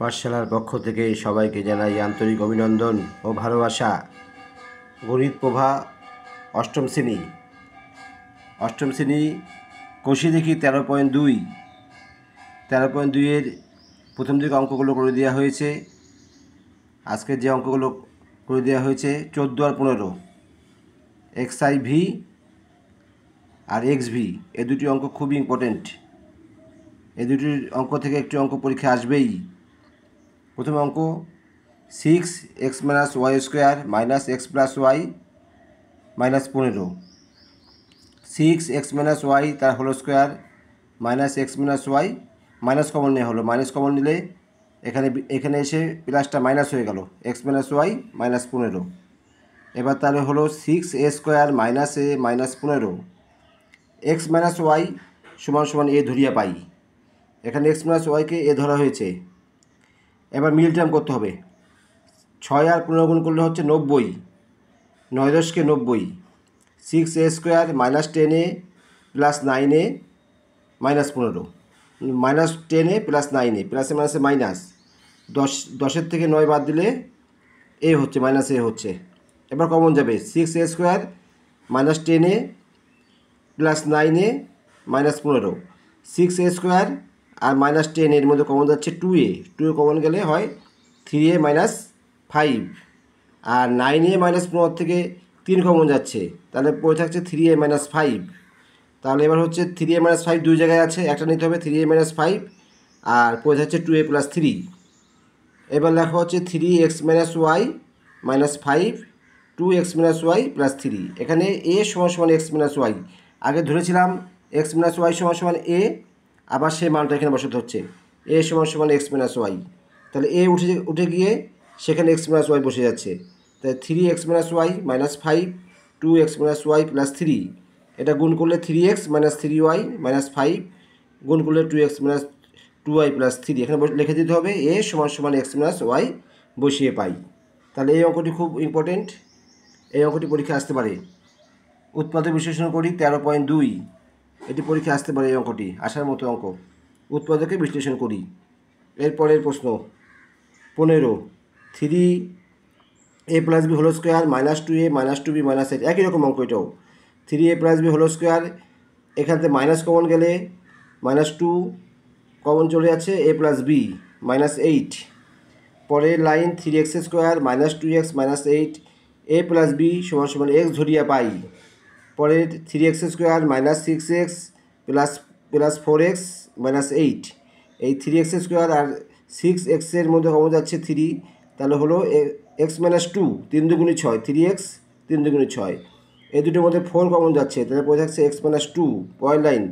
পাঠশালার পক্ষ থেকে সবাইকে জানাই আন্তরিক অভিনন্দন ও ভালোবাসা। গণিত প্রভা অষ্টম শ্রেণী কষি দেখি 13.2 13.2-এর প্রথম দিকে অঙ্কগুলো করে দেওয়া হয়েছে। আজকের যে অঙ্কগুলো করে দেওয়া হয়েছে 14 আর 15 XIV আর XV, এই দুটি অঙ্ক খুবই ইম্পর্টেন্ট। এই দুটি অঙ্ক থেকে একটি অঙ্ক পরীক্ষা আসবেই। প্রথম অঙ্ক 6x - y² - x + y - 15। 6x - y তার whole square minus x - y, minus common নেওয়া হলো। মাইনাস কমন নিলে এখানে এসে প্লাসটা মাইনাস হয়ে গেল, x - y - 15। এবার তাহলে হলো 6a² - a - 15 x - y সমান a ধরিয়া পাই। এখানে x - y কে a ধরা হয়েছে। এবার মিল টার্ম করতে হবে। 6 আর 15 গুণ করলে হচ্ছে 90, 9 10 90। 6a² - 10a + 9a - 15, -10a + 9a, প্লাসে মাইনাসে মাইনাস। 10-এর থেকে 9 বাদ দিলে a হচ্ছে, -a হচ্ছে। এবার কমন যাবে 6a² - 10a + 9a - 15। 6a² আর -10 এর মধ্যে কমন যাচ্ছে 2a কমন গেলে হয় 3a - 5, আর 9a - 15 থেকে 3 কমন যাচ্ছে, তাহলে পড়ে থাকছে 3a - 5। তাহলে এবার হচ্ছে 3a - 5 দুই জায়গায় আছে, একটা নিতে হবে 3a - 5, আর পড়ে থাকছে 2a + 3। এবার লেখা হচ্ছে 3x - y - 5 2x - y + 3। এখানে a = x - y, আগে ধরেছিলাম x - y = a, আবার সেই মানটা এখানে বসাতে হচ্ছে a = x - y। তাহলে a উঠে গিয়ে সেখানে x - y বসে যাচ্ছে। তাই 3x - y - 5 2x - y + 3, এটা গুণ করলে 3x - 3y - 5 গুণ করলে 2x - 2y + 3। এখানে লিখে দিতে হবে a = x - y বসিয়ে পাই। তাহলে এই অঙ্কটি খুব ইম্পর্টেন্ট, এই অঙ্কটি পরীক্ষা আসতে পারে। উৎপাদক বিশ্লেষণ করি 13.2, এটি পরীক্ষা আসতে পারে। এই অঙ্কটি আসার মতো অঙ্ক। উৎপাদকে বিশ্লেষণ করি। এরপরের প্রশ্ন 15 3a + b whole square -2a - 2b - 8, একই রকম অঙ্ক এটাও। 3a + b হোল স্কোয়ার, এখান থেকে মাইনাস কমন গেলে -2 কমন চলে যাচ্ছে, a + b -8। পরের line 3x² - 2x - 8 a + b = x ধরিয়া পাই। পরের 3x² - 6x + 4x - 8, এই 3x² আর 6x এর মধ্যে কমন যাচ্ছে 3, তাহলে হলো x - 2 3 দুগুণে 6, 3x 3 দুগুণে 6। এই দুটোর মধ্যে 4 কমন যাচ্ছে, তাহলে পড়ে থাকছে x - 2। পরের লাইন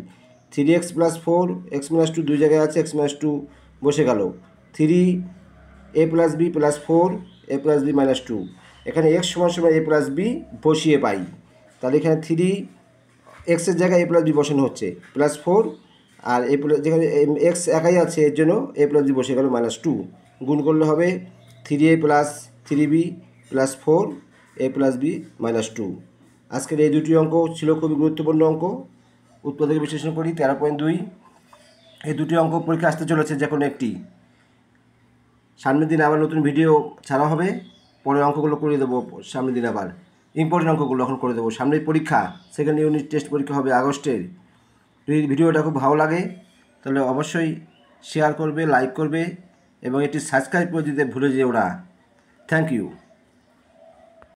3x + 4 x - 2 দুই জায়গায় আছে, x - 2 বসে গেল। 3a + b + 4 a + b - 2, এখানে x = a + b বসিয়ে পাই। তাহলে এখানে 3x এর জায়গায় a + b বসানো হচ্ছে, +4, আর যেখানে x একাই আছে এর জন্য a + b বসে গেল -2, গুণ করলে হবে 3a + 3b + 4 a + b - 2। আজকের এই দুটি অঙ্ক ছিল খুবই গুরুত্বপূর্ণ অঙ্ক। উৎপাদক বিশ্লেষণ করি 13.2, এই দুটি অঙ্ক পরীক্ষা আসতে চলেছে যে কোনো একটি। সামনের দিন আবার নতুন ভিডিও ছাড়া হবে, পরে অঙ্কগুলো করে দেবো সামনের দিন। আবার ইম্পর্টেন্ট অঙ্কগুলো এখন করে দেবো। সামনের পরীক্ষা সেকেন্ড ইউনিট টেস্ট পরীক্ষা হবে আগস্টের। যদি ভিডিওটা খুব ভালো লাগে তাহলে অবশ্যই শেয়ার করবে, লাইক করবে এবং এটি সাবস্ক্রাইব করে দিতে ভুলে যেও না। Thank you.